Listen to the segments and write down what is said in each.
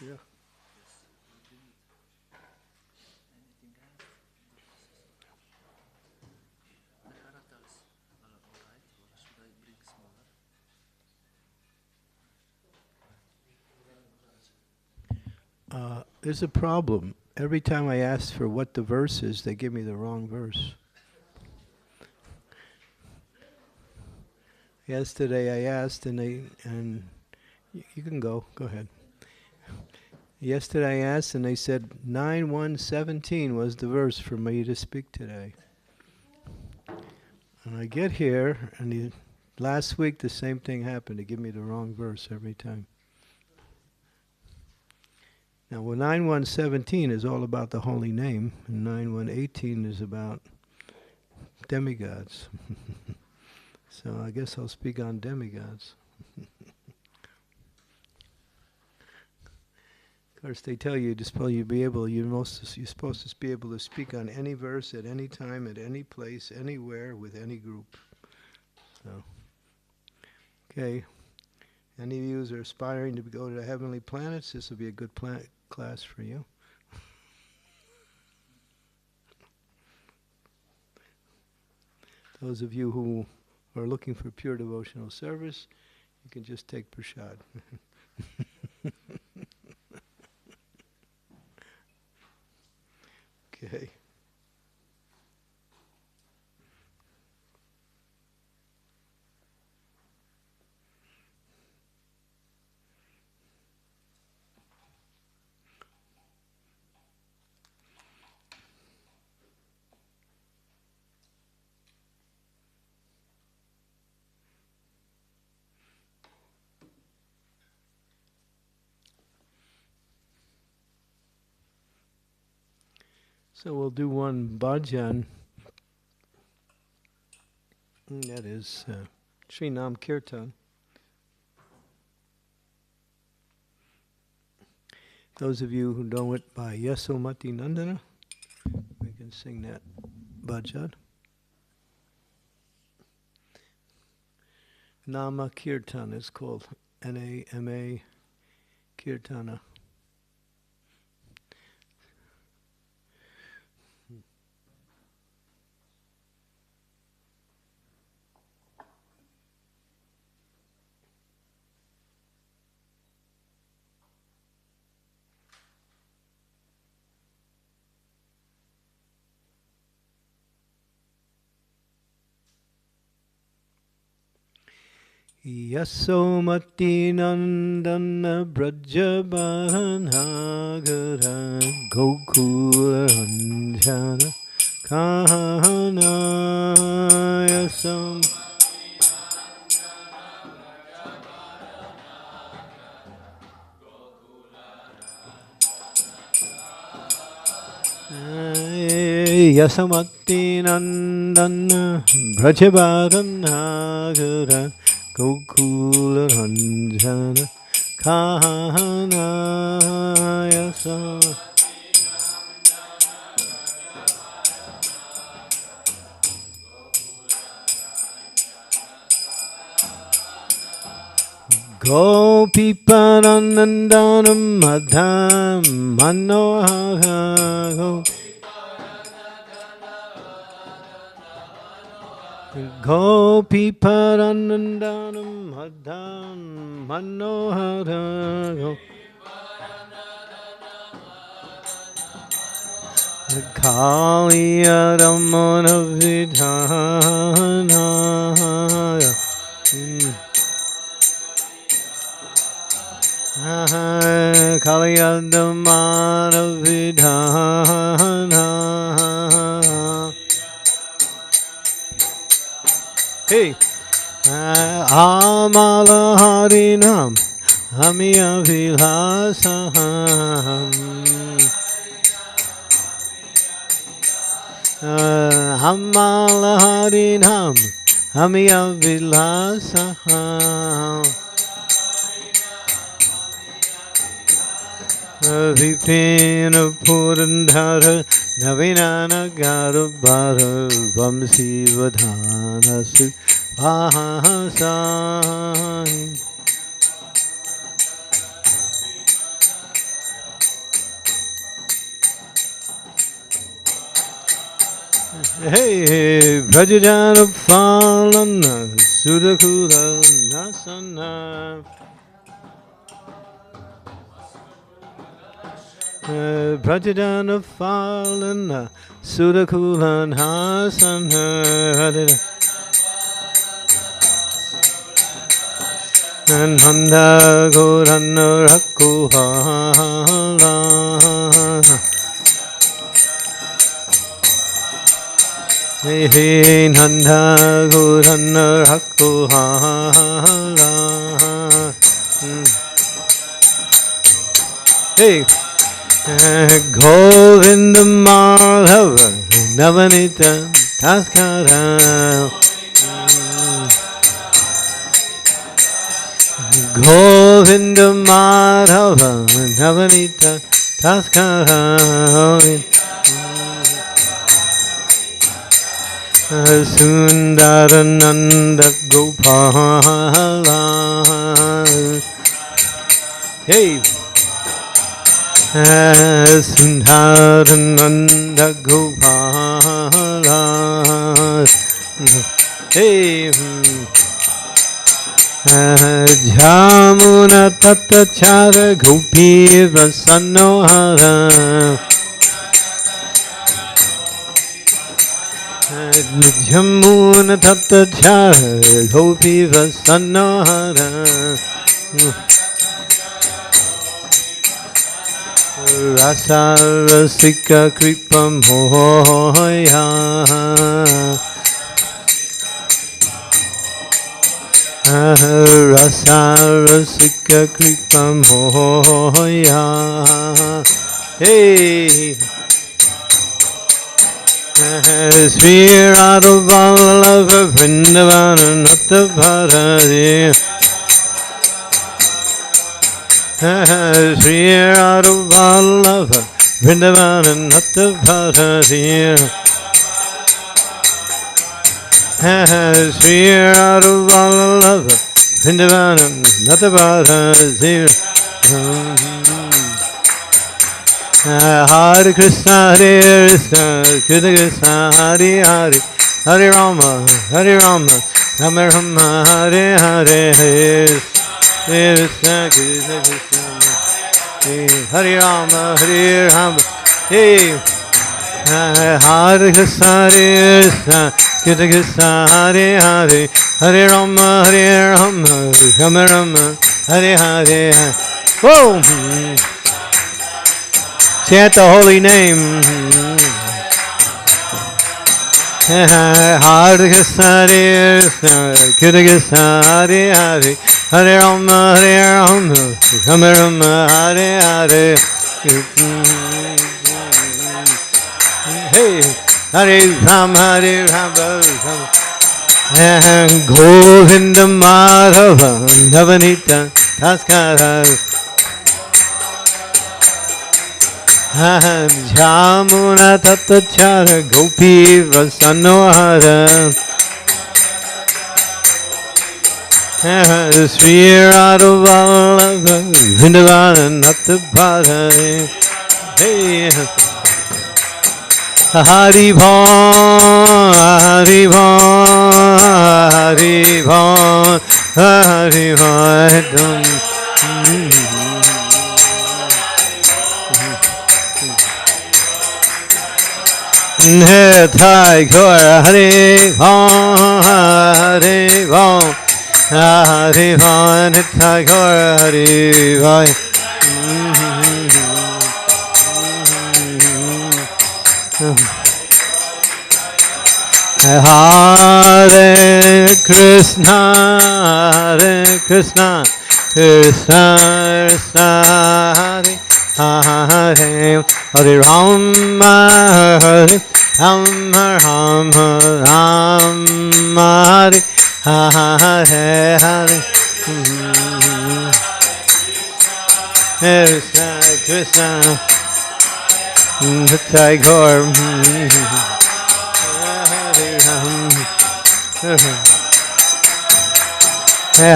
Yeah. There's a problem. Every time I ask for what the verse is, they give me the wrong verse. Yesterday I asked, and you can go ahead. Yesterday I asked, and they said 9:1:17 was the verse for me to speak today. And I get here, and last week the same thing happened. They give me the wrong verse every time. Now, 9:1:17 is all about the holy name, and 9:1:18 is about demigods. So I guess I'll speak on demigods. Of course, they tell you you're supposed to be able to speak on any verse at any time, at any place, anywhere, with any group. So, okay. Any of you who are aspiring to go to the heavenly planets, this will be a good class for you. Those of you who are looking for pure devotional service, you can just take prashad. Okay. So we'll do one bhajan. That is Sri Nam Kirtan. Those of you who know it by Yasomati Nandana, we can sing that bhajan. Nama Kirtan is called N-A-M-A Kirtana. Yasomati Nandana Brajabanagara Gokula Ranjana Kahana Yasomati Yasamati Nandana Brajabanagara Gokula Ranjana Kahana Yasomati Gopi Paranandanam Madham Manohara Gopi Paranandanam Madham Manohara Kaliya Ramana Vidhana Kaliyadamana Vidhana. Hey, Amala Harinam Amiya Vilhasaham Amala Harinam Amiya Vilhasaham Vipina Purandhara Navinana Garubhara Vamsi Vadhana Subhasai Hey, Brajajana Falana, Sudakula Nasana. Brajajana Falana, Sudakula Nasana. And Handa Gorana Rakuhala. Hey, Nanda Gorana Rakuhala. Hey, Govinda Madhava Navanita Taskara. Govinda Madhava Navanita Taskara. Sundarananda Gopala. Hey, Sundarananda Gopala. Hey, Jamuna Tatachara Gopi Vasanohara. Jamuna Tatachara Gopi Vasanohara. Rasa Rasika Kripa Mohoya. Rasa Rasika Kripa Mohoya. Hey, Sri Radha Vallabha Vrindavana Nata Bharati. Sri Radha Vallabha Vrindavana Nata Bharati. Sri Radha Vallabha Vrindavana Nata Bharati. Hare Krishna, Hare Krishna, Krishna Krishna, Hare Hare, hare-rama, hare-rama, rama-rama, hare-hare, Hare Krishna, Krishna Krishna, hare-rama, hare-rama, hey. Hare Krishna, Hare Krishna, Krishna Krishna, Hare Hare, hare-rama, hare-rama, rama-rama, hare-hare. Whoa! Chant the holy name. Hare Krishna, Hare Krishna, Krishna Krishna, Hare Hare, hare-rama, hare-rama, rama-rama, hare-hare. Hey, Hare Rama, Hare Rama, Govinda Madhava Navanita Taskara. Jamuna Tatachara Gopi Vasanohara. Sri Radha Vallabha Vrindavana Nata Bharati. Hey, Hari Bhon, Hari Bhon, Hari Bhon, Hari Bhon. Thai Kor Hare Bhon, Hare Bhon, Hare Bhon, Thai Kor Hare Bhon. Hare Krishna, Hare Krishna, Krishna Krishna, Hare Hare, hare-rama, Hare Rama, Rama Rama, Hare Hare. Krishna Krishna, Nitai Gaur.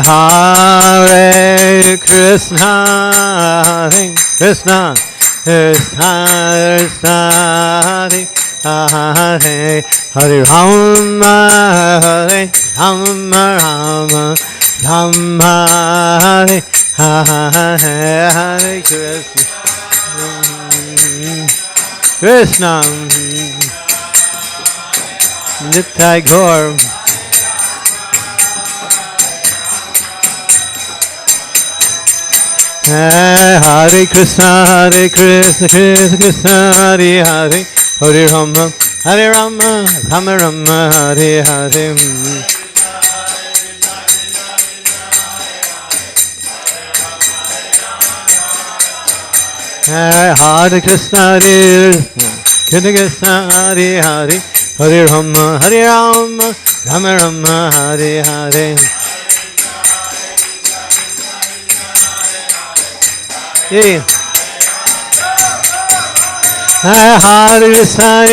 Hare Krishna, Hare Krishna, Krishna Krishna, Hare Hare-rama, Hare-rama, Rama, Hare Hare-Krishna, Krishna, Nitai Gaur. Hare Krishna, Hare Krishna, Krishna Krishna, Hare Hare, Hare-rama, Hare-rama, Rama-rama, Hare Hare. Hare Krishna, Hare Krishna, Krishna Hare Hare, Hare-rama, Hare-rama, Rama-rama, Hare Hare. Yeah. Hare Krishna,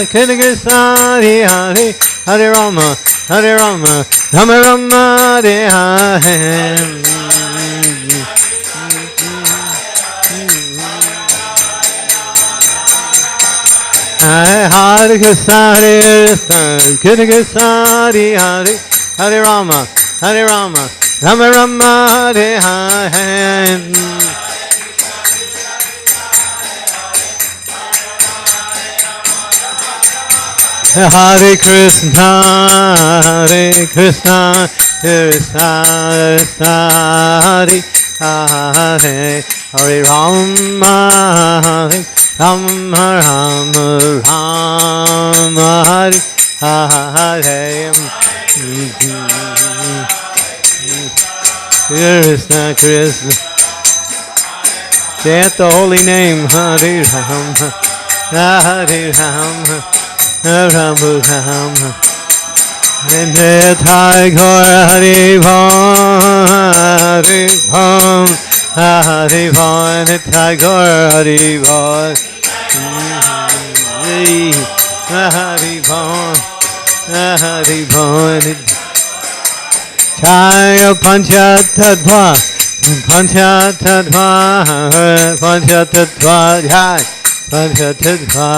Krishna Krishna, Hare Hare, Hare-rama, Hare-rama, Rama-rama, Hare Hare. Hare Krishna, Krishna Krishna, Hare Hare, Hare-rama, Hare-rama, Rama-rama, Hare Hare. Hare Krishna, Krishna Krishna, Hare Hare, Hare-rama, Rama, Rama, Rama, Hare Hare. Krishna, Krishna. Chant the holy name. Hare Rama, Hare Rama, Rama Rama. And Nitai Gaur, Hare Bham, Hare Bham, Hare Bham, Nitai Gaur, Hare Bham, Hare Bham, Hare Bham. Jaya Panchatattva, Panchatattva, Panchatattva, Jaya Panchatattva.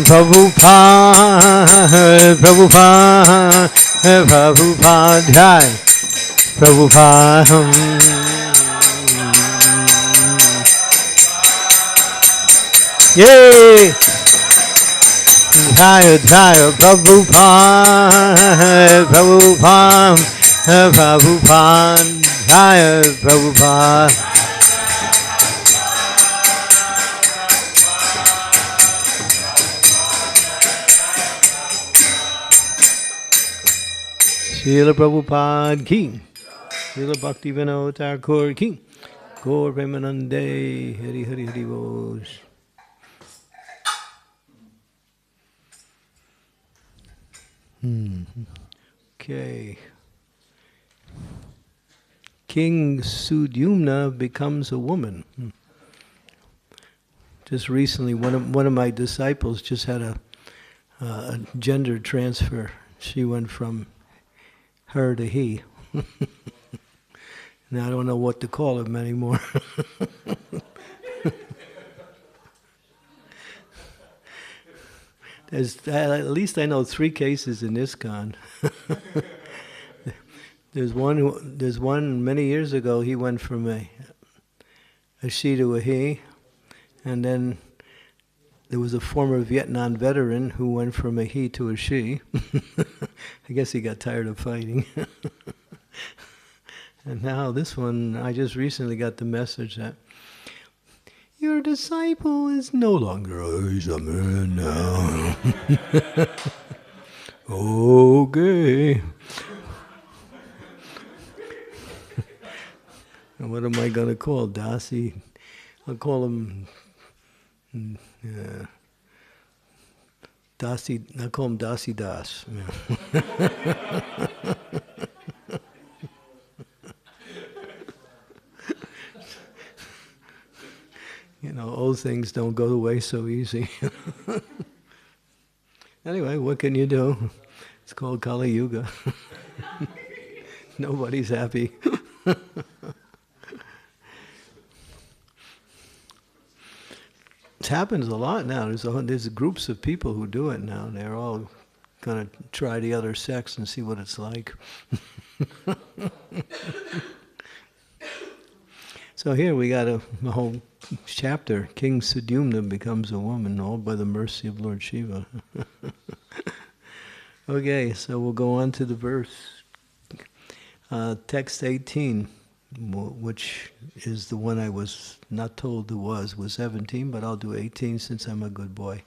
Prabhupada, Prabhupada, Prabhupada, Jai Prabhupada. Yay! Jaya Jaya Prabhupada, Prabhupada, Prabhupada, Jaya Prabhupada. Srila Prabhupada ki, Srila Bhaktivinoda Thakur ki, Gaur Premanande, Hari Hari Hari Bol. Okay. King Sudyumna becomes a woman. Just recently, one of my disciples just had a gender transfer. She went from her to he. Now I don't know what to call him anymore. At least I know 3 cases in ISKCON. There's one many years ago. He went from a she to a he, and then there was a former Vietnam veteran who went from a he to a she. I guess he got tired of fighting. And now this one, I just recently got the message that your disciple is no longer a man now. Okay. And what am I going to call Dasi? I'll call him Dasi. I'll call him Dasi Das. You know, old things don't go away so easy. Anyway, what can you do? It's called Kali Yuga. Nobody's happy. It happens a lot now. There's groups of people who do it now. They're all going to try the other sex and see what it's like. So here we got a whole chapter. King Sudyumna becomes a woman, all by the mercy of Lord Shiva. Okay, so we'll go on to the verse. Text 18, which is the one I was not told was 17, but I'll do 18 since I'm a good boy.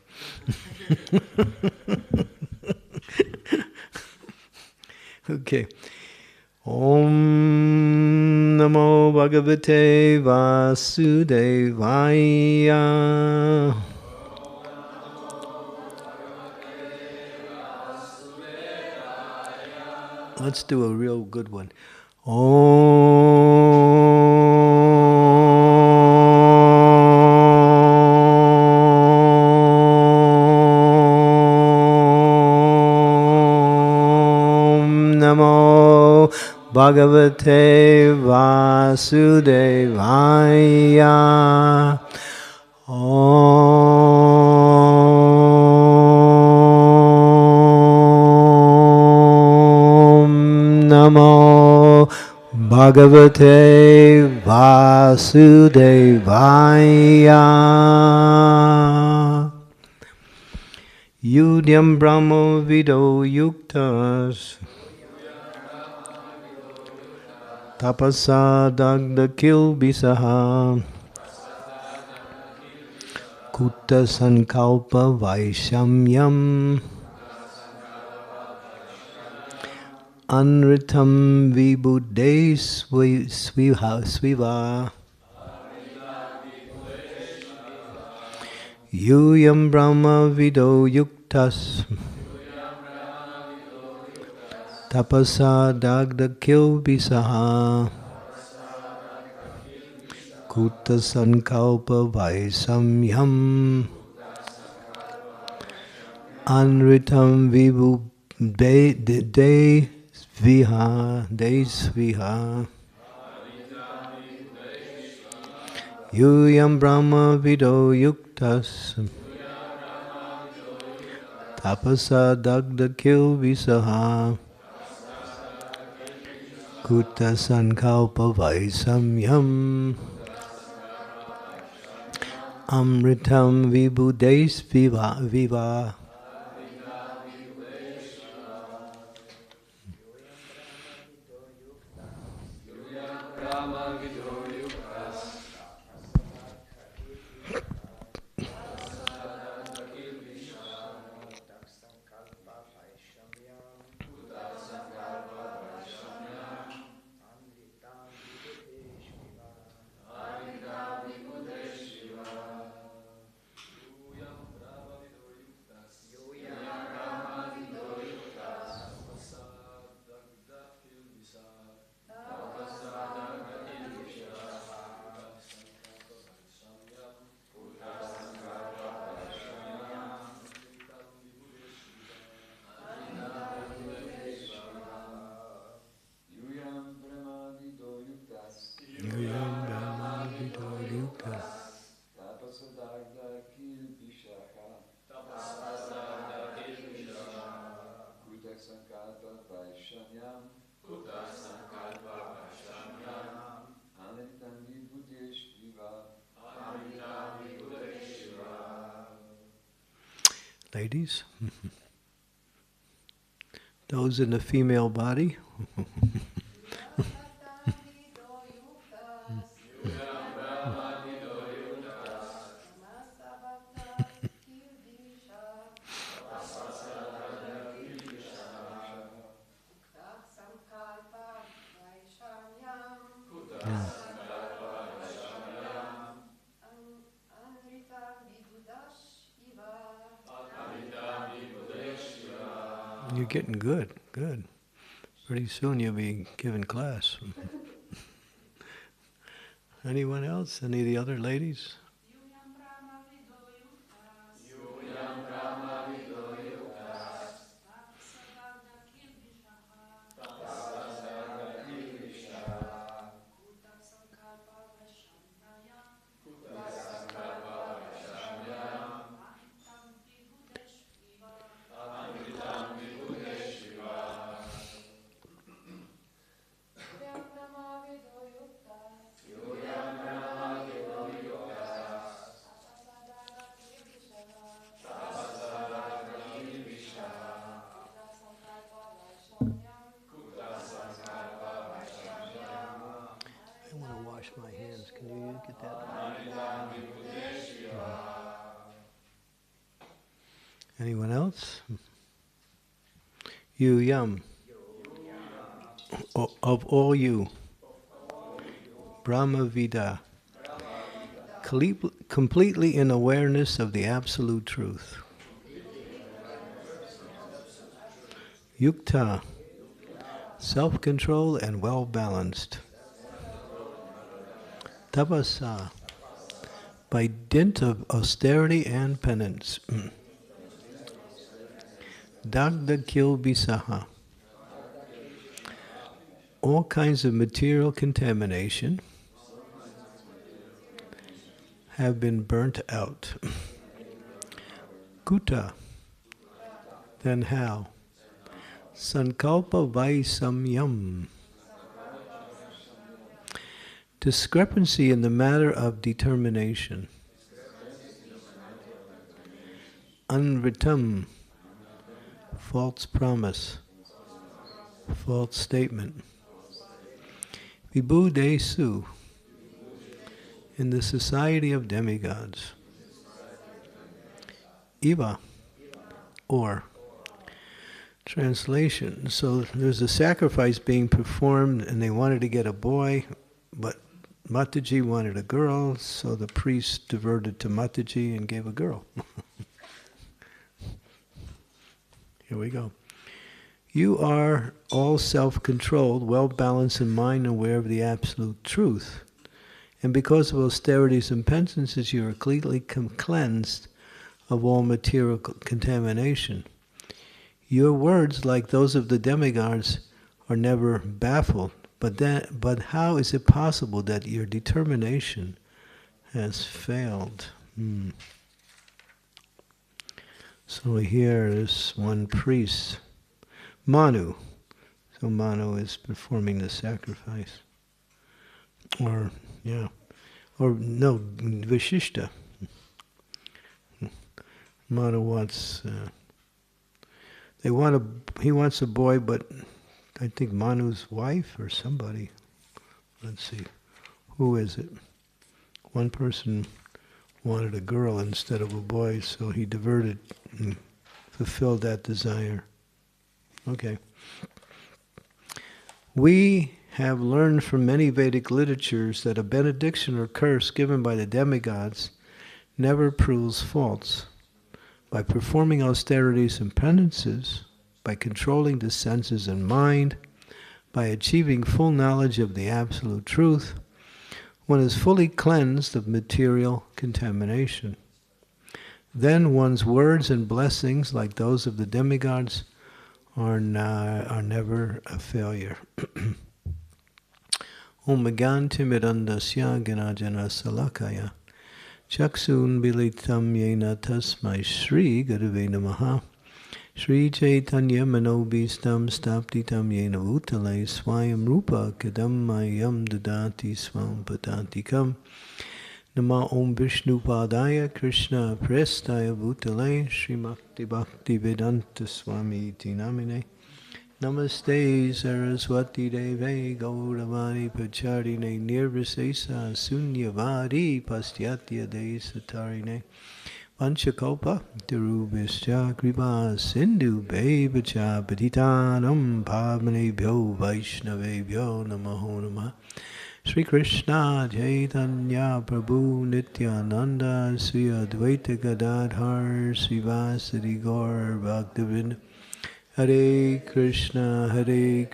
Okay. Om Namo Bhagavate Vasudevaya. Let's do a real good one. Om Namo Bhagavate Vasudevaya. Om Namo Bhagavate Vasudevaya. Yudhyam Brahmo Vido Yuktas Tapasa Dagda Kilbisaha Kutta Sankalpa Vaishamyam Anritam Vibhude Sviva Yuyam Brahma Vido Yuktas Tapasa Dagda Kilbisaha Kutta Sankalpa Vaisamyam Anritam Vibhude Sviha Yuyam Brahma Vido Yuktas Tapasa Dagda Kilbisaha Kutta Sankalpa Vaisamyam Amritam Vibhude Viva. Ladies, those in the female body. You're getting good, good. Pretty soon you'll be giving class. Anyone else? Any of the other ladies? Anyone else? You Yum. Of all you. Brahma Vida. Completely in awareness of the absolute truth. Yukta. Self-control and well-balanced. Tapasa. By dint of austerity and penance. Dagda kilbisaha. All kinds of material contamination have been burnt out. Kuta. Then how? Sankalpa Vaisamyam. Discrepancy in the matter of determination. Anvritam. False promise. False statement. Vibhudesu. In the society of demigods. Iva. Or. Translation. So there's a sacrifice being performed and they wanted to get a boy, but Mataji wanted a girl, so the priest diverted to Mataji and gave a girl. Here we go. You are all self-controlled, well-balanced in mind, aware of the absolute truth. And because of austerities and penances, you are completely cleansed of all material contamination. Your words, like those of the demigods, are never baffled. But how is it possible that your determination has failed? So here is one priest, Manu. So Manu is performing the sacrifice. Or no, Vishishta. Manu wants, he wants a boy, but I think Manu's wife or somebody, let's see, who is it? One person wanted a girl instead of a boy, so he diverted and fulfilled that desire. Okay. We have learned from many Vedic literatures that a benediction or curse given by the demigods never proves false. By performing austerities and penances, by controlling the senses and mind, by achieving full knowledge of the absolute truth, one is fully cleansed of material contamination. Then one's words and blessings, like those of the demigods, are never a failure. Om Megantimidandasya Ganajana Salakaya Chaksun Bilitam Yena Tasmai Shri Gurave Namaha Shri Chaitanya Manobhistam Staptitam Yena Bhutale Swayam Rupa Kadam Mayam Dadati Swam Padantikam Nama Om Vishnu Padaya Krishna Prestaya Bhutale Srimakti Bhakti Vedanta Swami Iti Namine Namaste Saraswati Deve Gauravani Pacharine Nirvisesa Sunyavadi Pastyatya Desatarine Panchakopa Tirubhischa Kripa Sindhu Bevacha Patitanam Pavane Vaishnave Namaho Namah Sri Krishna Chaitanya Prabhu Nityananda Sri Advaita Gadadhar Srivasadi Gaur Bhaktivinoda Hare Krišna,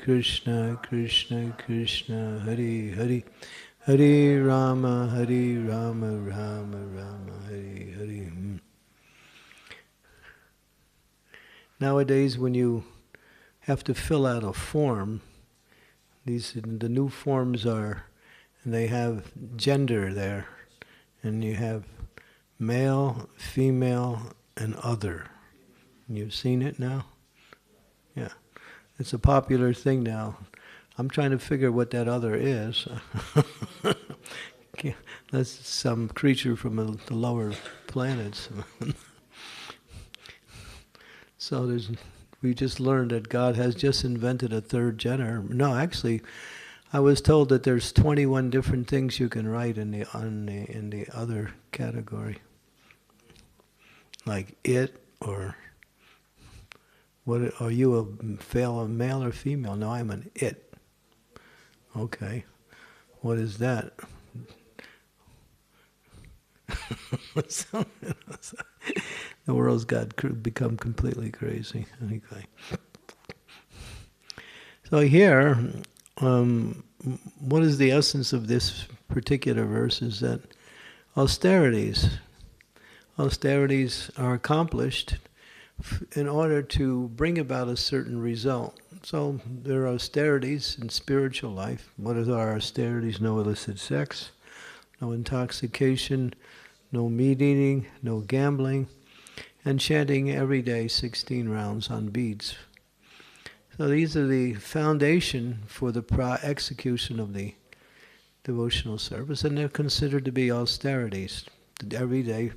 Krishna Krishna, Hare Hare, Hare Rama, Rama Rama, Hare Hare. Nowadays, when you have to fill out a form, the new forms are, and they have gender there, and you have male, female, and other. You've seen it now? Yeah, it's a popular thing now. I'm trying to figure what that other is. That's some creature from the lower planets. So we just learned that God has just invented a third gender. No, actually, I was told that there's 21 different things you can write in the other category, like it or What are you, a male or female? No, I'm an it. Okay. What is that? The world's become completely crazy. Anyway. So here, what is the essence of this particular verse is that austerities are accomplished in order to bring about a certain result. So there are austerities in spiritual life. What are our austerities? No illicit sex, no intoxication, no meat eating, no gambling, and chanting every day 16 rounds on beads. So these are the foundation for the execution of the devotional service, and they're considered to be austerities. Every day,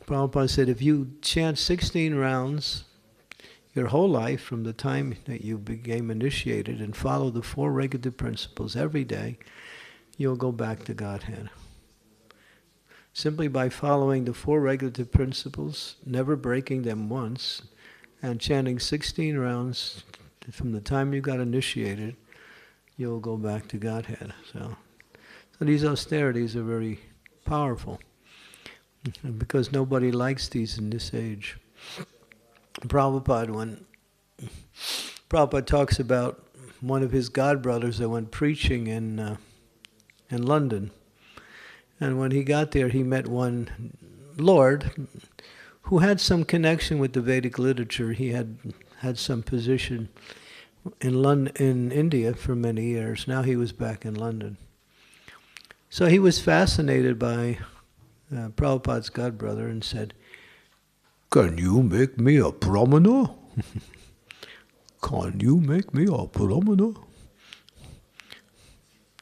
Prabhupada said, if you chant 16 rounds your whole life from the time that you became initiated and follow the 4 regulative principles every day, you'll go back to Godhead. Simply by following the 4 regulative principles, never breaking them once, and chanting 16 rounds from the time you got initiated, you'll go back to Godhead. So these austerities are very powerful, because nobody likes these in this age. Prabhupada talks about one of his godbrothers that went preaching in London. And when he got there, he met one Lord who had some connection with the Vedic literature. He had some position in India for many years. Now he was back in London. So he was fascinated by Prabhupada's godbrother and said, "Can you make me a brahmana? Can you make me a brahmana?"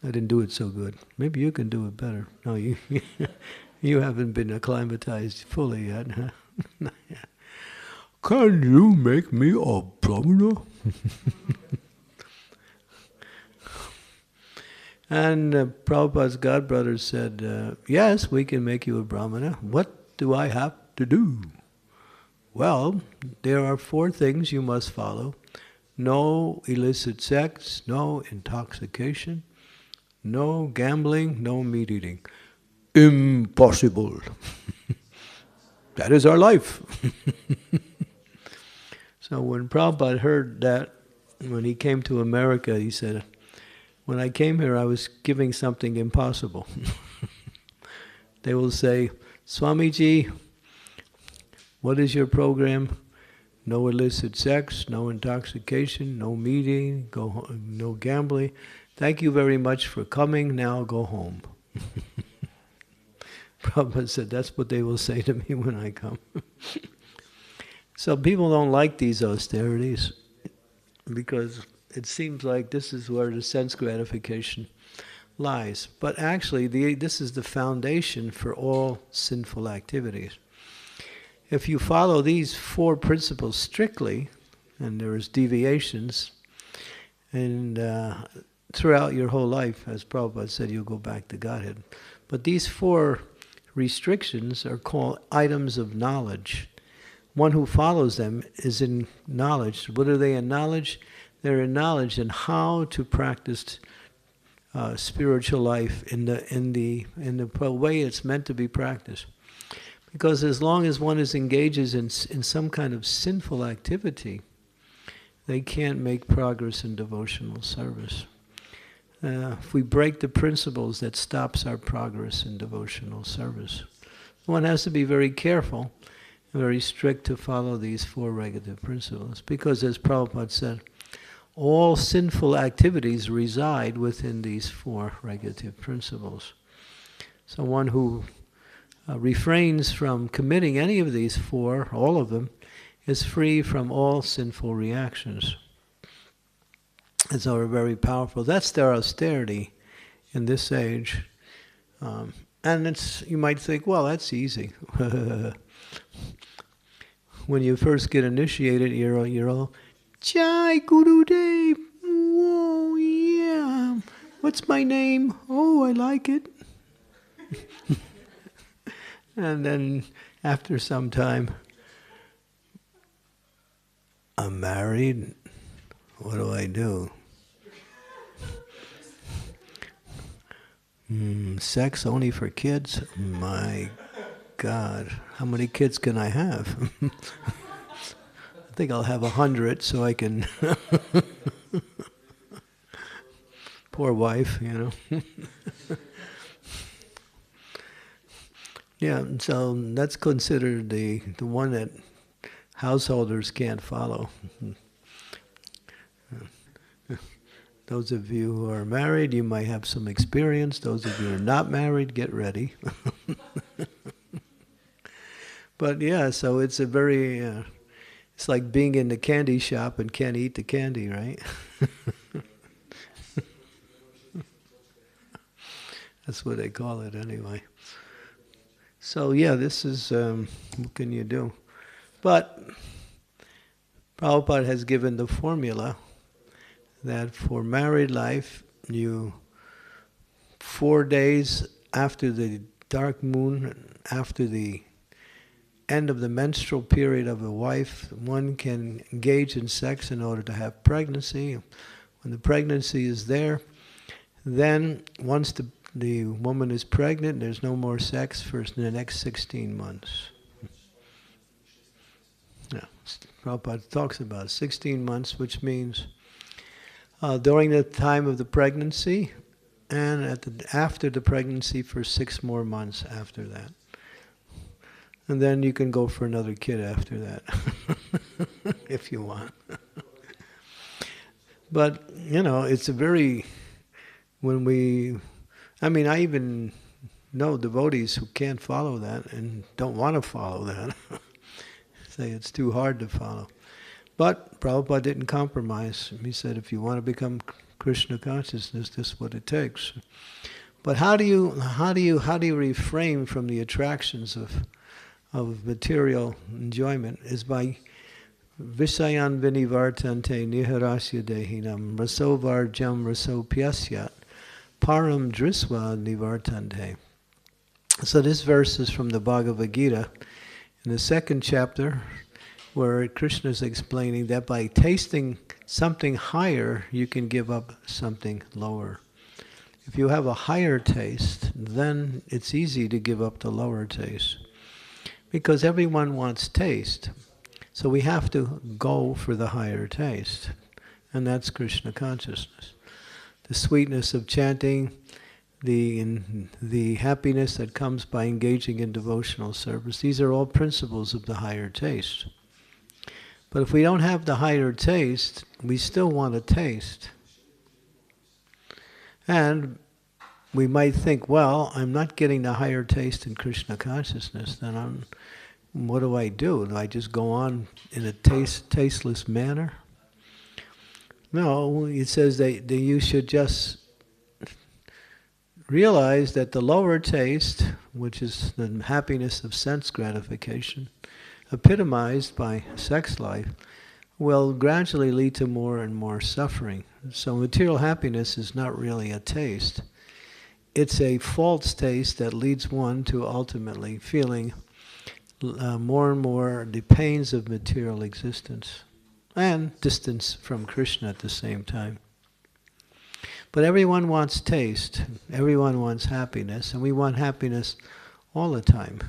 I didn't do it so good. Maybe you can do it better. No, you haven't been acclimatized fully yet, huh? Can you make me a brahmana? And Prabhupada's godbrother said, yes, we can make you a brahmana. What do I have to do? Well, there are 4 things you must follow. No illicit sex, no intoxication, no gambling, no meat eating. Impossible. That is our life. So when Prabhupada heard that, when he came to America, he said, when I came here, I was giving something impossible. They will say, Swamiji, what is your program? No illicit sex, no intoxication, no meat eating, no gambling. Thank you very much for coming, now go home. Prabhupada said, that's what they will say to me when I come. So people don't like these austerities because it seems like this is where the sense gratification lies. But actually, this is the foundation for all sinful activities. If you follow these 4 principles strictly, and there's deviations, and throughout your whole life, as Prabhupada said, you'll go back to Godhead. But these 4 restrictions are called items of knowledge. One who follows them is in knowledge. What are they in knowledge? They're in knowledge in how to practice spiritual life in the way it's meant to be practiced. Because as long as one engages in some kind of sinful activity, they can't make progress in devotional service. If we break the principles, that stops our progress in devotional service. One has to be very careful and very strict to follow these 4 regulative principles. Because as Prabhupada said, all sinful activities reside within these 4 regulative principles. So one who refrains from committing any of these 4, all of them, is free from all sinful reactions. And so they're very powerful. That's their austerity in this age. And you might think, well, that's easy. When you first get initiated, you're all, Jai Gurudev, whoa, yeah. What's my name? Oh, I like it. And then after some time, I'm married. What do I do? Sex only for kids? My God, how many kids can I have? I think I'll have 100 so I can... Poor wife, you know. Yeah, so that's considered the one that householders can't follow. Those of you who are married, you might have some experience. Those of you who are not married, get ready. But yeah, so it's a very, it's like being in the candy shop and can't eat the candy, right? That's what they call it anyway. So yeah, this is, what can you do? But Prabhupada has given the formula that for married life, 4 days after the dark moon, after the end of the menstrual period of a wife, one can engage in sex in order to have pregnancy. When the pregnancy is there, then once the woman is pregnant, there's no more sex for the next 16 months. Yeah, Prabhupada talks about 16 months, which means during the time of the pregnancy and after the pregnancy for 6 more months after that. And then you can go for another kid after that, if you want. But, you know, it's a very, I even know devotees who can't follow that and don't want to follow that. Say it's too hard to follow. But Prabhupada didn't compromise. He said, if you want to become Krishna consciousness, this is what it takes. But how do you refrain from the attractions of material enjoyment? Is by visayan vinivartante niharasya dehinam raso varjam raso pyasyat param drisva nivartante. So this verse is from the Bhagavad Gita in the 2nd chapter, where Krishna is explaining that by tasting something higher, you can give up something lower. If you have a higher taste, then it's easy to give up the lower taste. Because everyone wants taste. So we have to go for the higher taste. And that's Krishna consciousness. The sweetness of chanting, the happiness that comes by engaging in devotional service, these are all principles of the higher taste. But if we don't have the higher taste, we still want to taste. And we might think, well, I'm not getting the higher taste in Krishna consciousness, then what do I do? Do I just go on in a tasteless manner? No, it says that you should just realize that the lower taste, which is the happiness of sense gratification, epitomized by sex life, will gradually lead to more and more suffering. So material happiness is not really a taste. It's a false taste that leads one to ultimately feeling more and more the pains of material existence and distance from Krishna at the same time. But everyone wants taste, everyone wants happiness, and we want happiness all the time.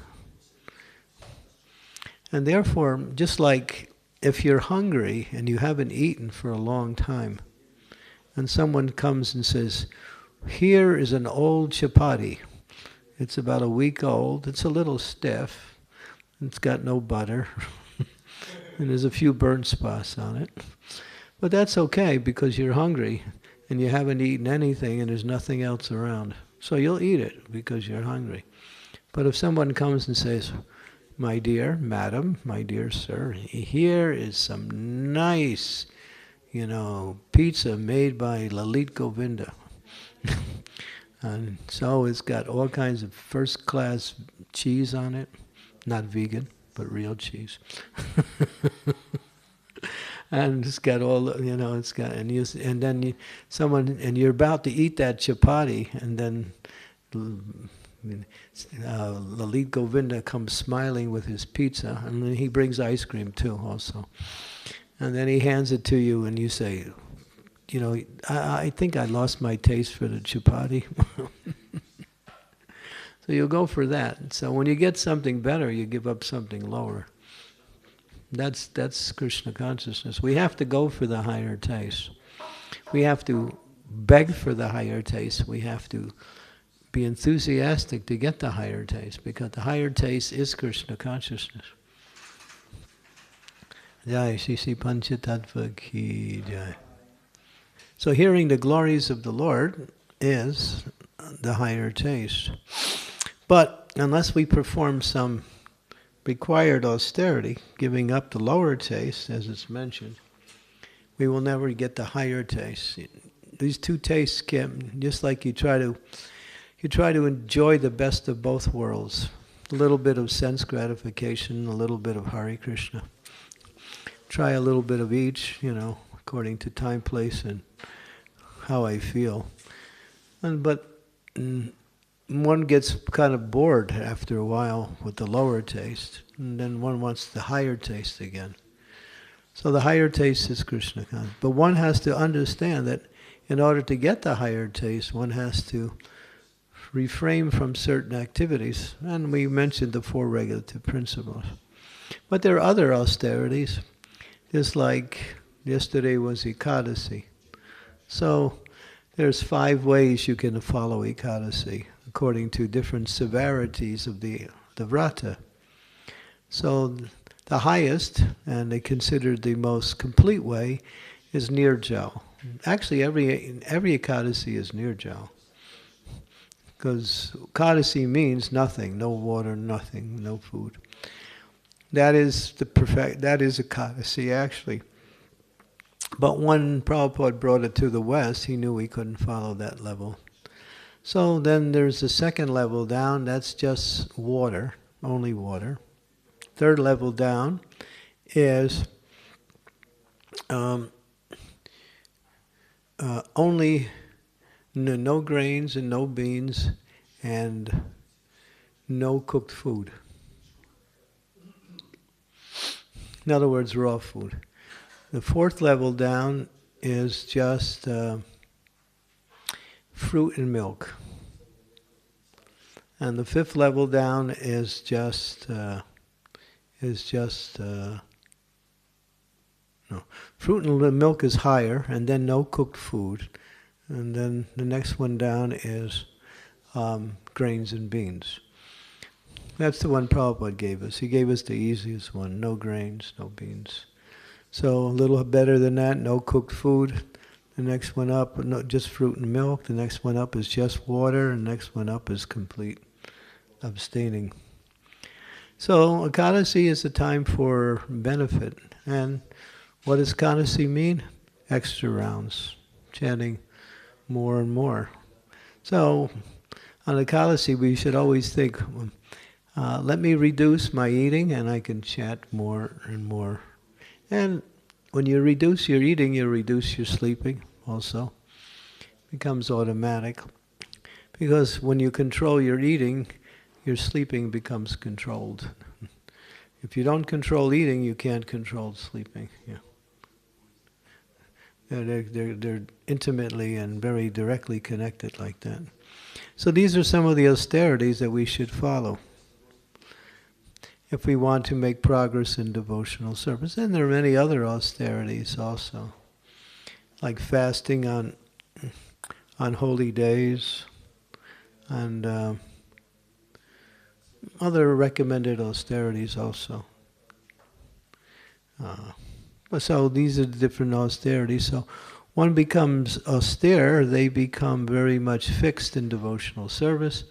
And therefore, just like if you're hungry and you haven't eaten for a long time, and someone comes and says, here is an old chapati. It's about a week old. It's a little stiff. It's got no butter. And there's a few burnt spots on it. But that's okay because you're hungry and you haven't eaten anything and there's nothing else around. So you'll eat it because you're hungry. But if someone comes and says, my dear madam, my dear sir, here is some nice, pizza made by Lalit Govinda. And so it's got all kinds of first-class cheese on it. Not vegan, but real cheese. And it's got all, it's got, and then you're about to eat that chapati, and then Lalit Govinda comes smiling with his pizza, and then he brings ice cream too, also. And then he hands it to you and you say, you know, I think I lost my taste for the chapati. So you'll go for that. So when you get something better, you give up something lower. That's Krishna consciousness. We have to go for the higher taste. We have to beg for the higher taste. We have to be enthusiastic to get the higher taste, because the higher taste is Krishna consciousness. Jai Shri Shri Panchatattva Ki Jai. So hearing the glories of the Lord is the higher taste. But unless we perform some required austerity, giving up the lower taste, as it's mentioned, we will never get the higher taste. These two tastes can, just like you try to enjoy the best of both worlds. A little bit of sense gratification, a little bit of Hare Krishna. Try a little bit of each, according to time, place, and how I feel. But one gets kind of bored after a while with the lower taste, and then one wants the higher taste again. So the higher taste is Krishna consciousness. But one has to understand that in order to get the higher taste, one has to refrain from certain activities. And we mentioned the 4 regulative principles. But there are other austerities, just like yesterday was Ekadasi. So there's 5 ways you can follow Ekadasi, according to different severities of the vrata. So the highest, and they consider the most complete way, is Nirjal. Actually, every Ekadasi is Nirjal. Because Ekadasi means nothing, no water, nothing, no food. That is Ekadasi, actually. But when Prabhupada brought it to the West, he knew he couldn't follow that level. So then there's the second level down, that's just water, only water. Third level down is only no grains and no beans and no cooked food. In other words, raw food. The 4th level down is just fruit and milk. And the 5th level down is just fruit and milk is higher, and then no cooked food. And then the next one down is grains and beans. That's the one Prabhupada gave us. He gave us the easiest one, no grains, no beans. So a little better than that, no cooked food. The next one up, just fruit and milk. The next one up is just water. And the next one up is complete abstaining. So Ekadasi is a time for benefit. And what does Ekadasi mean? Extra rounds, chanting more and more. So on Ekadasi we should always think, let me reduce my eating and I can chant more and more. And when you reduce your eating, you reduce your sleeping also. It becomes automatic. Because when you control your eating, your sleeping becomes controlled. If you don't control eating, you can't control sleeping. Yeah. They're intimately and very directly connected like that. So these are some of the austerities that we should follow if we want to make progress in devotional service. And there are many other austerities also, like fasting on holy days, and other recommended austerities also. So these are the different austerities. So one becomes austere, they become very much fixed in devotional service,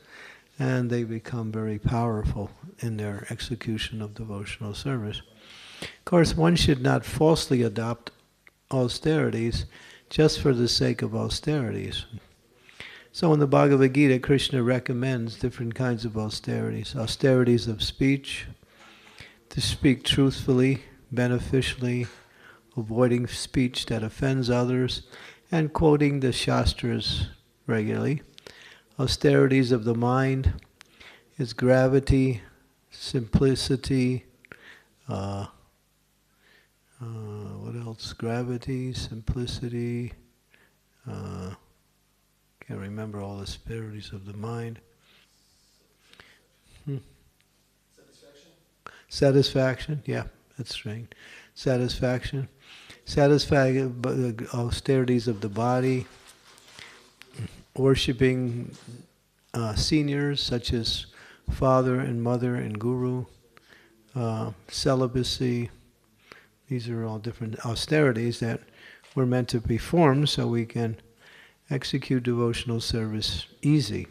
and they become very powerful in their execution of devotional service. Of course, one should not falsely adopt austerities just for the sake of austerities. So in the Bhagavad Gita, Krishna recommends different kinds of austerities. Austerities of speech, to speak truthfully, beneficially, avoiding speech that offends others, and quoting the Shastras regularly. Austerities of the mind is gravity, simplicity, what else? Gravity, simplicity. Can't remember all the spirits of the mind. Satisfaction, yeah, that's right. Satisfaction. Austerities of the body. Worshipping seniors such as father and mother and guru. Celibacy. These are all different austerities that we're meant to perform so we can execute devotional service easy.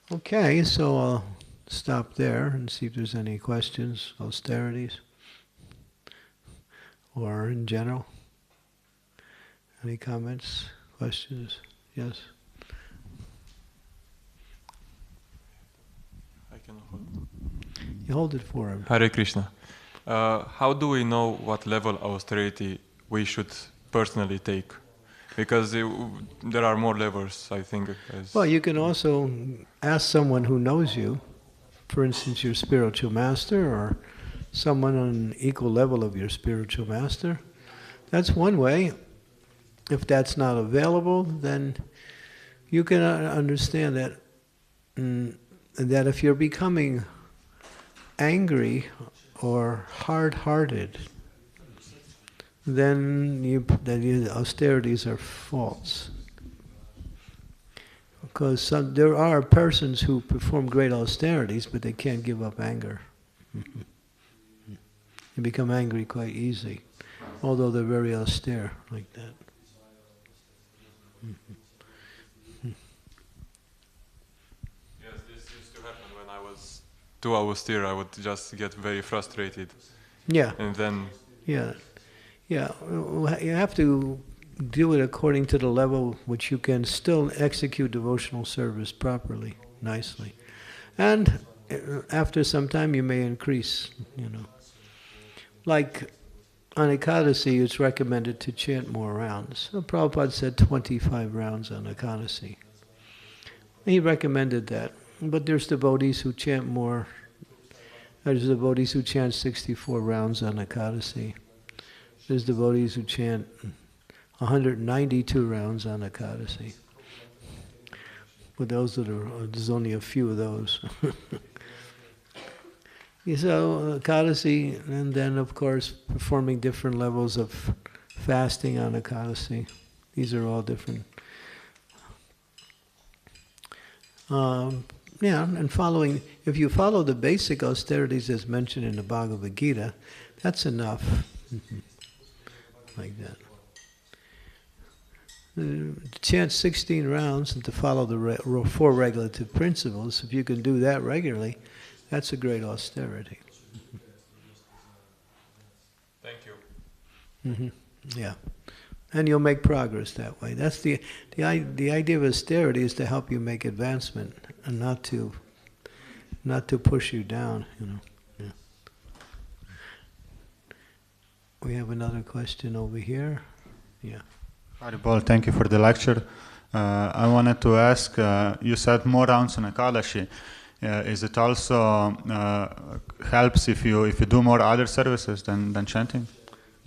Okay, so I'll stop there and see if there's any questions, austerities, or in general. Any comments, questions? Yes? I can hold. You hold it for him. Hare Krishna. How do we know what level of austerity we should personally take? Because there are more levels, I think. Well, you can also ask someone who knows you, for instance, your spiritual master, or someone on an equal level of your spiritual master. That's one way. If that's not available, then you can understand that that if you're becoming angry or hard-hearted, then the austerities are false. Because there are persons who perform great austerities, but they can't give up anger. They become angry quite easy, although they're very austere like that. Yes, this used to happen when I was too austere. I would just get very frustrated. Yeah. And then... Yeah. Yeah. You have to do it according to the level which you can still execute devotional service properly, nicely. And after some time you may increase, Like on Ekadasi, it's recommended to chant more rounds. So Prabhupada said 25 rounds on Ekadasi. He recommended that. But there's devotees who chant more. There's devotees who chant 64 rounds on Ekadasi. There's devotees who chant 192 rounds on Ekadasi. But there's only a few of those. So Ekadasi, and then of course performing different levels of fasting on Ekadasi. These are all different. And following, if you follow the basic austerities as mentioned in the Bhagavad Gita, that's enough. Like that. To chant 16 rounds and to follow the 4 regulative principles, if you can do that regularly, that's a great austerity. Thank you. Yeah. And you'll make progress that way. That's the idea of austerity is to help you make advancement and not to push you down, Yeah. We have another question over here. Yeah. Haribol, thank you for the lecture. I wanted to ask, you said more rounds on Ekadashi. Is it also helps if you do more other services than chanting?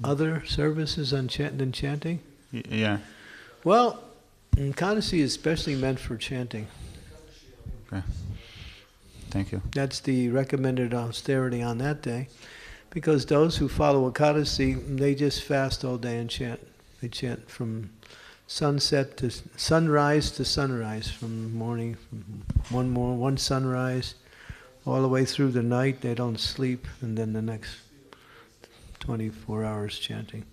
Other services than chanting? Yeah. Well, Ekadasi is especially meant for chanting. Okay. Thank you. That's the recommended austerity on that day. Because those who follow Ekadasi, they just fast all day and chant. They chant from sunset to sunrise, from morning, from one sunrise, all the way through the night. They don't sleep, and then the next 24 hours chanting.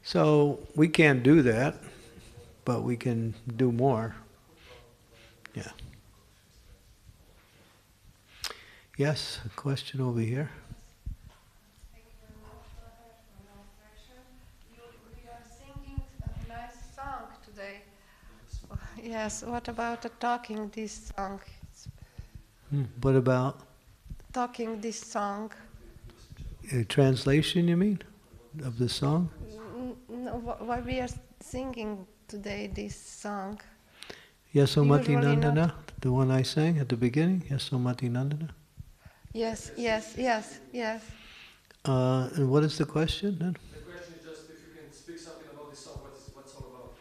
So we can't do that, but we can do more. Yeah. Yes, a question over here. Yes, what about the talking this song? What about? Talking this song. A translation, you mean, of the song? No, why we are singing today this song? Yasomati Usually Nandana, not. the one I sang at the beginning, Yasomati Nandana. Yes. And what is the question then? The question is just if you can speak something about this song, what's all about.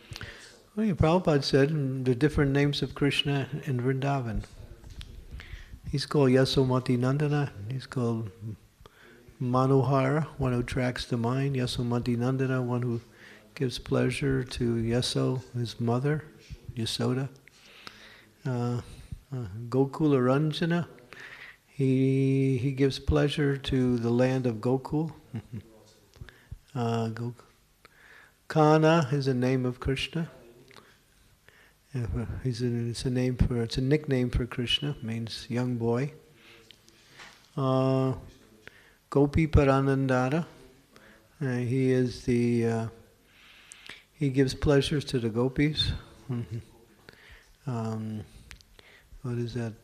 Well, Prabhupada said the different names of Krishna in Vrindavan. He's called Yasomati Nandana. He's called Manohara, one who tracks the mind. Yasomati Nandana, one who gives pleasure to Yaso, his mother, Yasoda. Gokula Ranjana, he gives pleasure to the land of Gokul. Kana is a name of Krishna. It's a nickname for Krishna, means young boy. Gopi Paranandara, he gives pleasures to the gopis. What is that?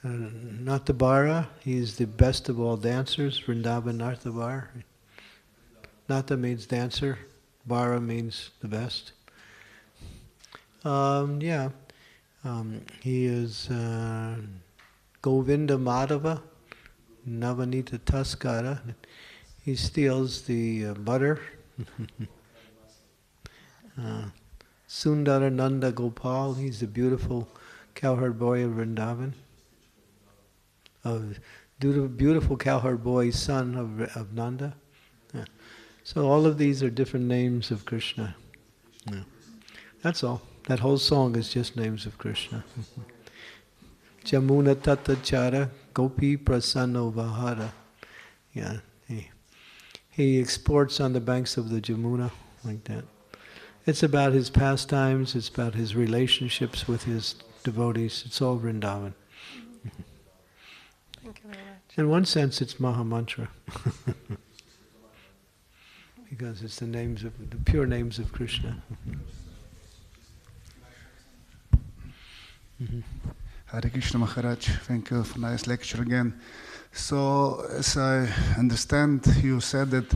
Natabara, he is the best of all dancers. Vrindavan Nartabar. Nata means dancer. Bara means the best. He is Govinda Madhava, Navanita Taskara. He steals the butter. Sundara Nanda Gopal, he's the beautiful cowherd boy of Vrindavan. Beautiful cowherd boy, son of Nanda. Yeah. So all of these are different names of Krishna. Yeah. That's all. That whole song is just names of Krishna. Jamuna Tatachara Gopi Prasanno Vahara. Yeah, he exports on the banks of the Jamuna like that. It's about his pastimes, it's about his relationships with his devotees. It's all Vrindavan. Thank you very much. In one sense, it's Mahamantra. Because it's the pure names of Krishna. Hare Krishna Maharaj, thank you for nice lecture again. So, as I understand, you said that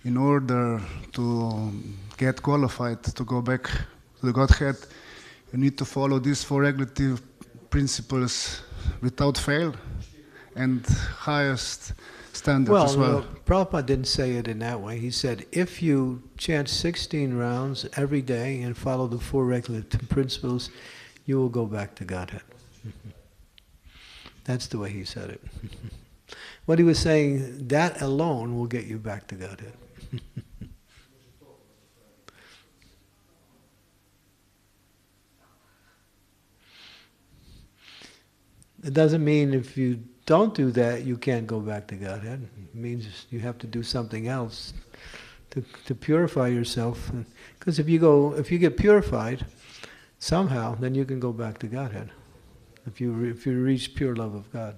in order to get qualified to go back to the Godhead, you need to follow these four regulative principles without fail and highest standards as well. No, Prabhupada didn't say it in that way. He said, if you chant 16 rounds every day and follow the four regulative principles, you will go back to Godhead. That's the way he said it. What he was saying, that alone will get you back to Godhead. It doesn't mean if you don't do that, you can't go back to Godhead. It means you have to do something else to purify yourself. Because if you get purified somehow, then you can go back to Godhead. If you reach pure love of God,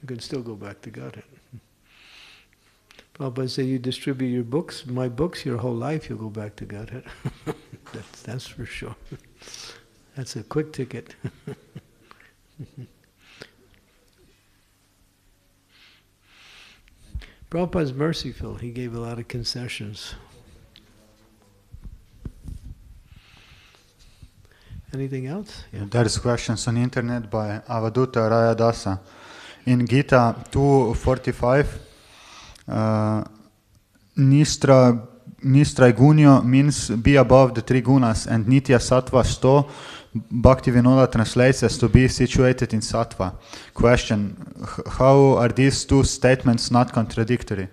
you can still go back to Godhead. Prabhupada said, you distribute your books, my books, your whole life, you'll go back to Godhead. That's for sure. That's a quick ticket. Prabhupada's merciful. He gave a lot of concessions. Anything else? Yeah. There is questions on internet by Avaduta Rayadasa. In Gita 2:45, Nistra Gunyo means be above the three gunas, and Nitya Sattva Sto, Bhakti-Vinoda translates as to be situated in Sattva. Question, how are these two statements not contradictory?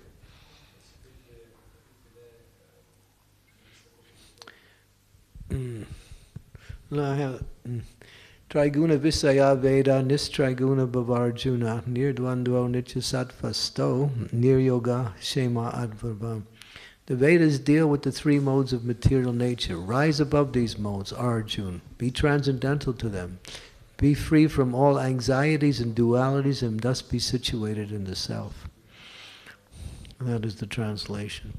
Triguna Visaya Veda Nistriguna Bhavarjuna Nirdvandvo Nitya Sattva Sto Niryoga Shema Advarvam. The Vedas deal with the three modes of material nature. Rise above these modes, Arjuna. Be transcendental to them. Be free from all anxieties and dualities and thus be situated in the self. That is the translation.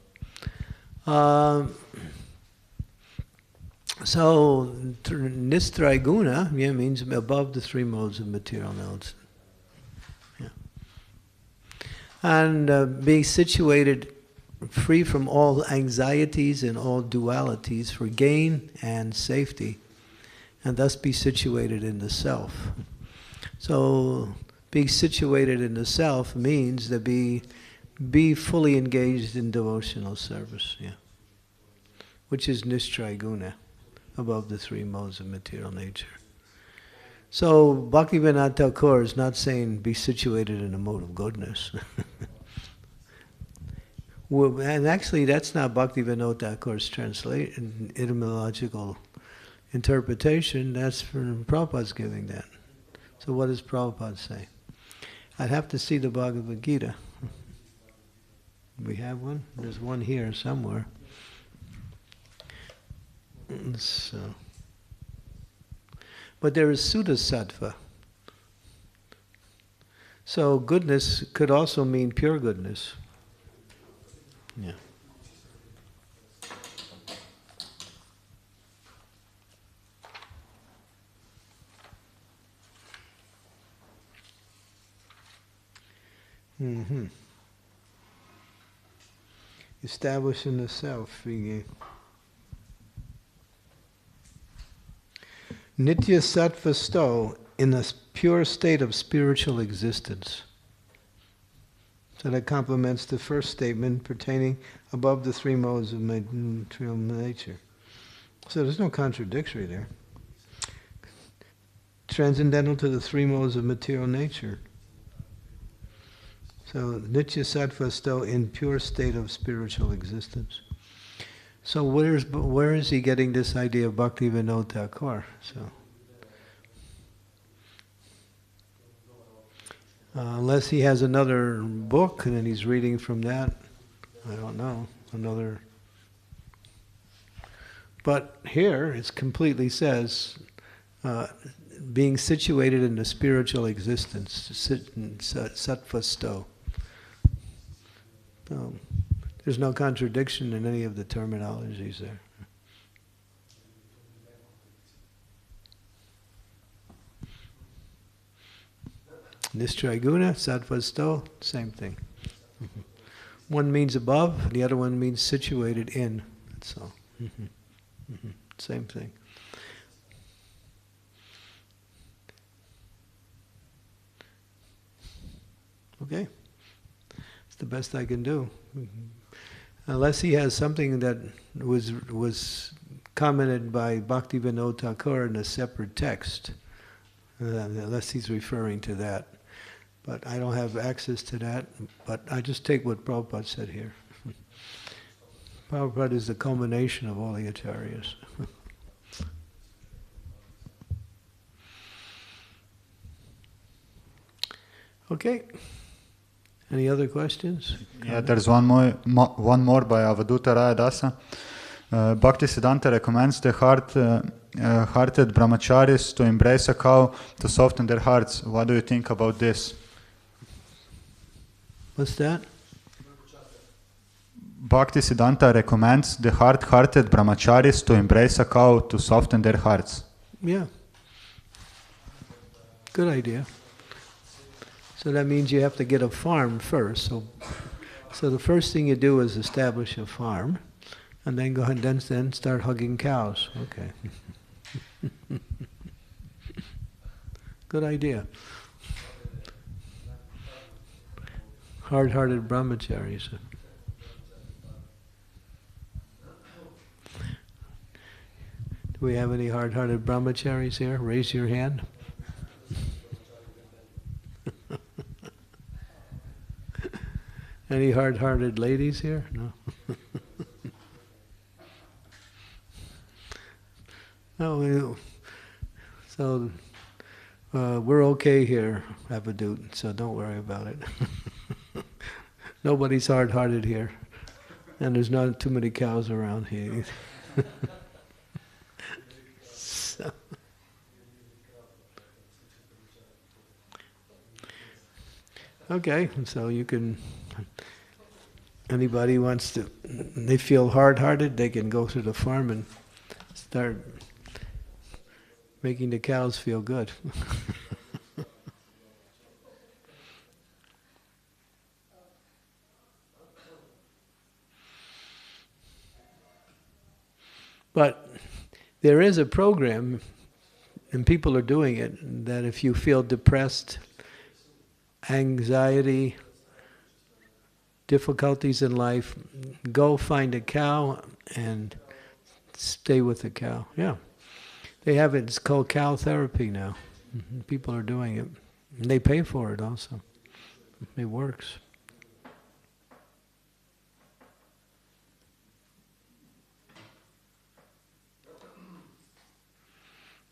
So, Nistriguna means above the three modes of material nodes. Yeah. And be situated free from all anxieties and all dualities for gain and safety, and thus be situated in the self. So, Being situated in the self means to be fully engaged in devotional service, yeah. Which is nishtrayaguna, above the three modes of material nature. So Bhaktivinoda Thakur is not saying be situated in a mode of goodness. Well, and actually that's not Bhaktivinoda Thakur's etymological interpretation, that's from Prabhupada's giving that. So what does Prabhupada say? I'd have to see the Bhagavad Gita. We have one? There's one here somewhere. So, but there is Sudha Sattva. So goodness could also mean pure goodness. Yeah. Mm-hmm. Establishing the self. Nitya Sattva Sto, in a pure state of spiritual existence. So that complements the first statement pertaining above the three modes of material nature. So there's no contradictory there. Transcendental to the three modes of material nature. So Nitya Sattva Sto, in pure state of spiritual existence. So where is he getting this idea of Bhaktivinoda Thakur? So, unless he has another book and then he's reading from that, I don't know, But here it completely says, being situated in the spiritual existence, Sattva Sto. So, there's no contradiction in any of the terminologies there. Nishtrayaguna, Sattva Sto, same thing. One means above, the other one means situated in. That's all. Same thing. Okay? It's the best I can do. Unless he has something that was commented by Bhaktivinoda Thakur in a separate text, unless he's referring to that. But I don't have access to that, but I just take what Prabhupada said here. Prabhupada is the culmination of all the acharyas. Okay. Any other questions? Yeah, there's one more by Avaduta Raya Dasa. Bhaktisiddhanta recommends the hearted brahmacharis to embrace a cow to soften their hearts. What do you think about this? What's that? Bhaktisiddhanta recommends the hard-hearted brahmacharis to embrace a cow to soften their hearts. Yeah. Good idea. So that means you have to get a farm first. So the first thing you do is establish a farm, and then go and then start hugging cows. Okay. Good idea. Hard-hearted brahmacharis. Do we have any hard-hearted brahmacharis here? Raise your hand. Any hard-hearted ladies here? No. No. So we're okay here, Abadut. So don't worry about it. Nobody's hard-hearted here, and there's not too many cows around here. So. Okay, so you can. Anybody wants to, they feel hard-hearted, they can go to the farm and start making the cows feel good. But there is a program, and people are doing it, that if you feel depressed, anxiety, difficulties in life, go find a cow and stay with the cow. Yeah. They have it, it's called cow therapy now. People are doing it. And they pay for it also. It works.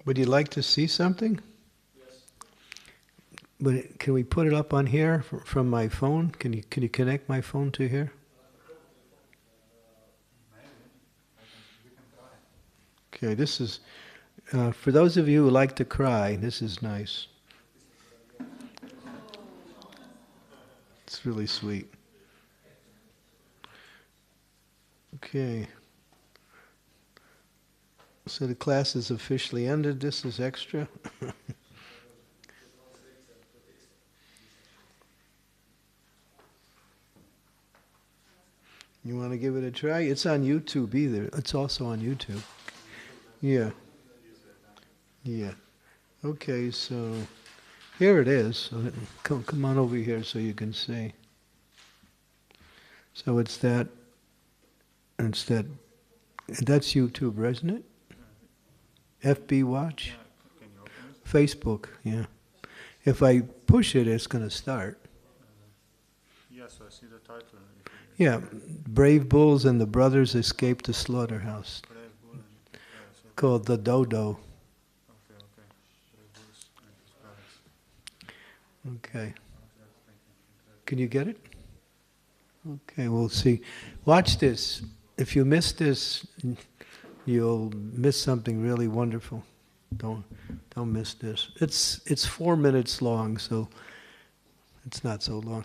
Would you like to see something? Yes. But can we put it up on here from my phone? Can you connect my phone to here? Okay, this is for those of you who like to cry. This is nice. It's really sweet. Okay. So the class is officially ended. This is extra. You want to give it a try? It's on YouTube either. It's also on YouTube. Yeah. Yeah. Okay, so here it is. So come on over here so you can see. So it's that. That's YouTube, isn't it? FB Watch? Facebook, yeah. If I push it, it's going to start. Yes, I see the title. Yeah, Brave Bulls and the Brothers Escaped the Slaughterhouse. Called The Dodo. Okay. Can you get it? Okay, we'll see. Watch this. If you miss this, you'll miss something really wonderful. Don't miss this. It's 4 minutes long, so it's not so long.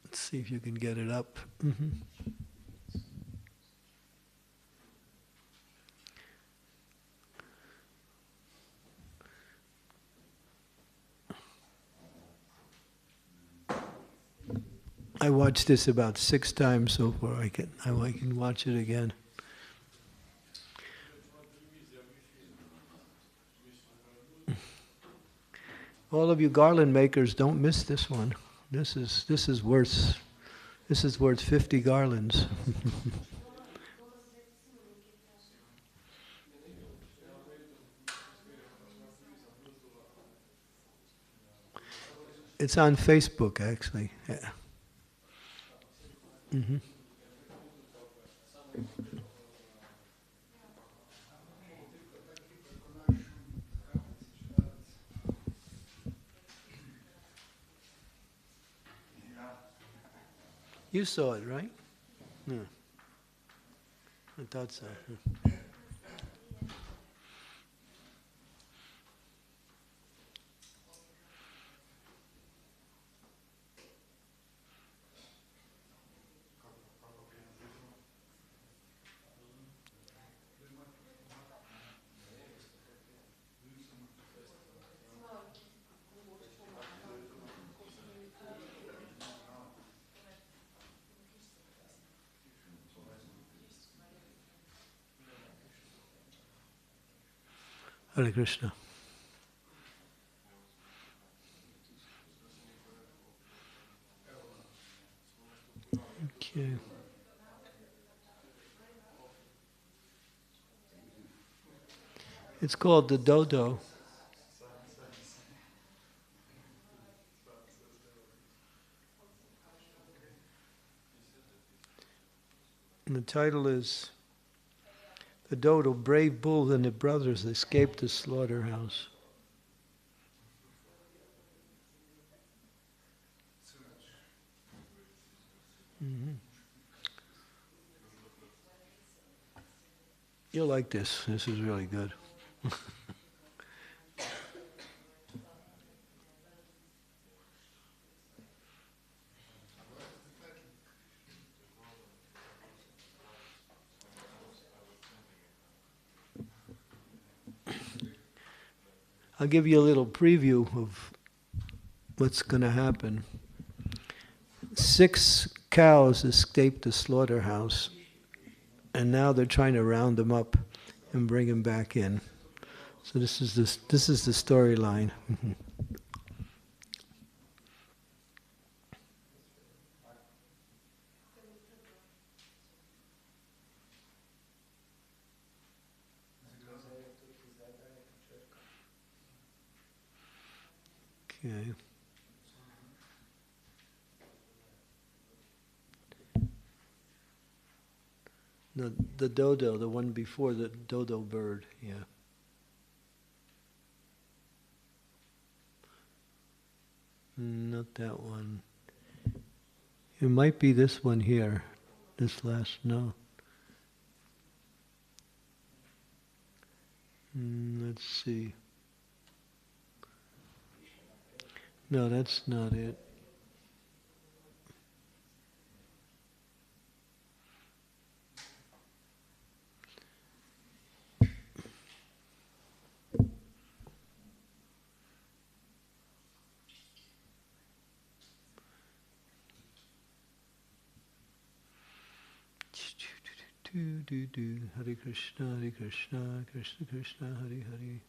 Let's see if you can get it up. Mm-hmm. I watched this about 6 times so far. I can watch it again. All of you garland makers, don't miss this one. This is worth 50 garlands. It's on Facebook, actually. Yeah. Mm-hmm. You saw it, right? Yeah. I thought so. Hare Krishna. Okay. It's called the dodo. And the title is The Dodo, Brave Bull and the Brothers Escaped the Slaughterhouse. Mm-hmm. You'll like this. This is really good. I'll give you a little preview of what's going to happen. 6 cows escaped the slaughterhouse, and now they're trying to round them up and bring them back in. So this is the storyline. Okay. The dodo, the one before the dodo bird, yeah. Not that one. It might be this one here. This last, no. Let's see. No, that's not it. Hare Krishna, Hare Krishna, Krishna Krishna, Hare Hare.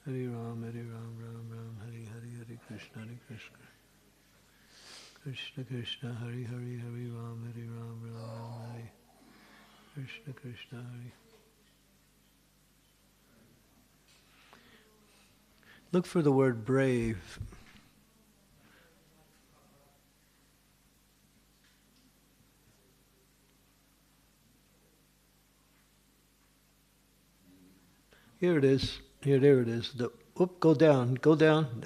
Hare Ram, Ram Ram, Hare Hare, Hare Krishna, Krishna Krishna, Hare Hare, Hare Ram, Ram, Hare Krishna, Krishna, Hare. Look for the word brave. Here it is. There it is. Go down.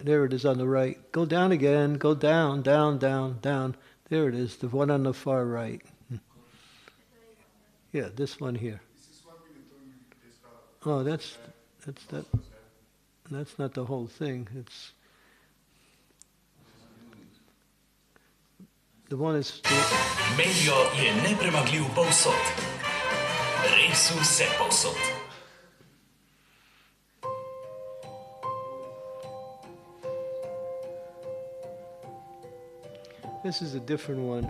There it is on the right. Go down again. Go down. There it is. The one on the far right. Yeah, this one here. Oh, that's that. That's not the whole thing. It's the one is. Medijo je nepremagljiv povsod. Res vse povsod. This is a different one.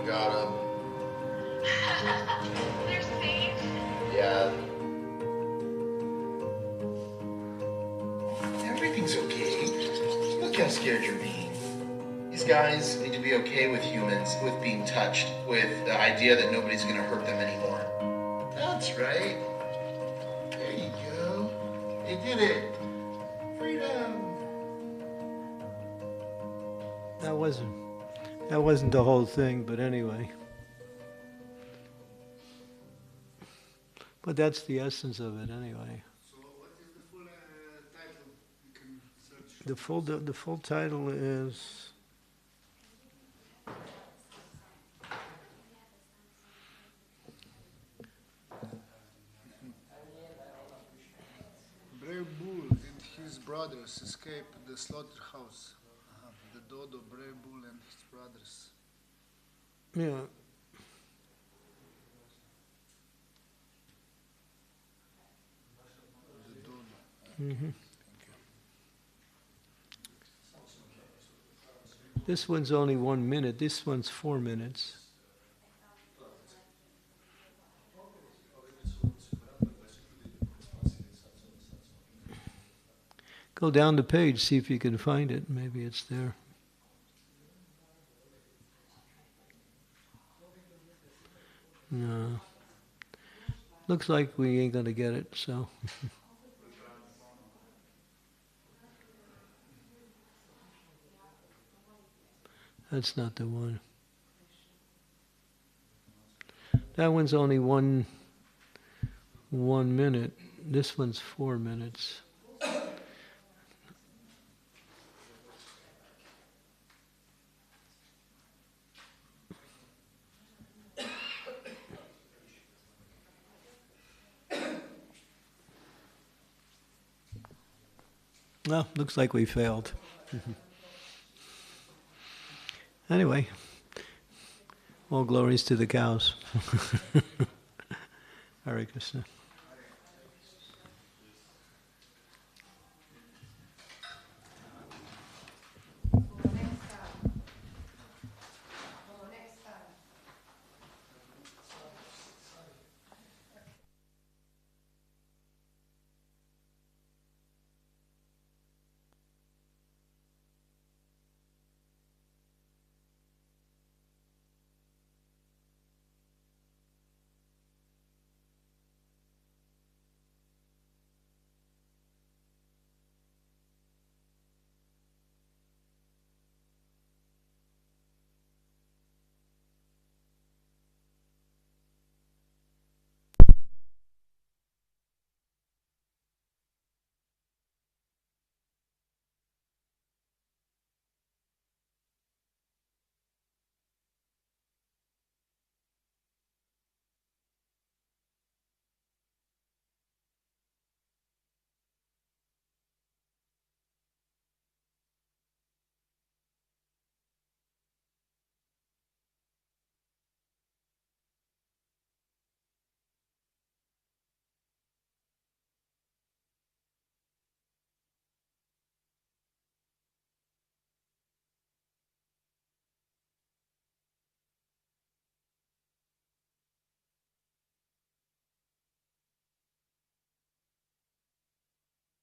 Got him. They're safe. Yeah. Everything's okay. Look how scared you're being. These guys need to be okay with humans, with being touched, with the idea that nobody's going to hurt them anymore. That's right. There you go. They did it. Freedom. That wasn't the whole thing, but anyway. But that's the essence of it anyway. So what is the full title? You can search. The full title is Brave Bull and his brothers escaped the slaughterhouse. The dodo, Brave Bull and his brothers. yeah. The dodo. Mm-hmm. This one's only 1 minute. This one's 4 minutes. Go down the page, see if you can find it. Maybe it's there. No. Looks like we ain't gonna get it, so. That's not the one. That one's only one minute. This one's 4 minutes. Well, looks like we failed. Anyway, All glories to the cows. Hare Krishna.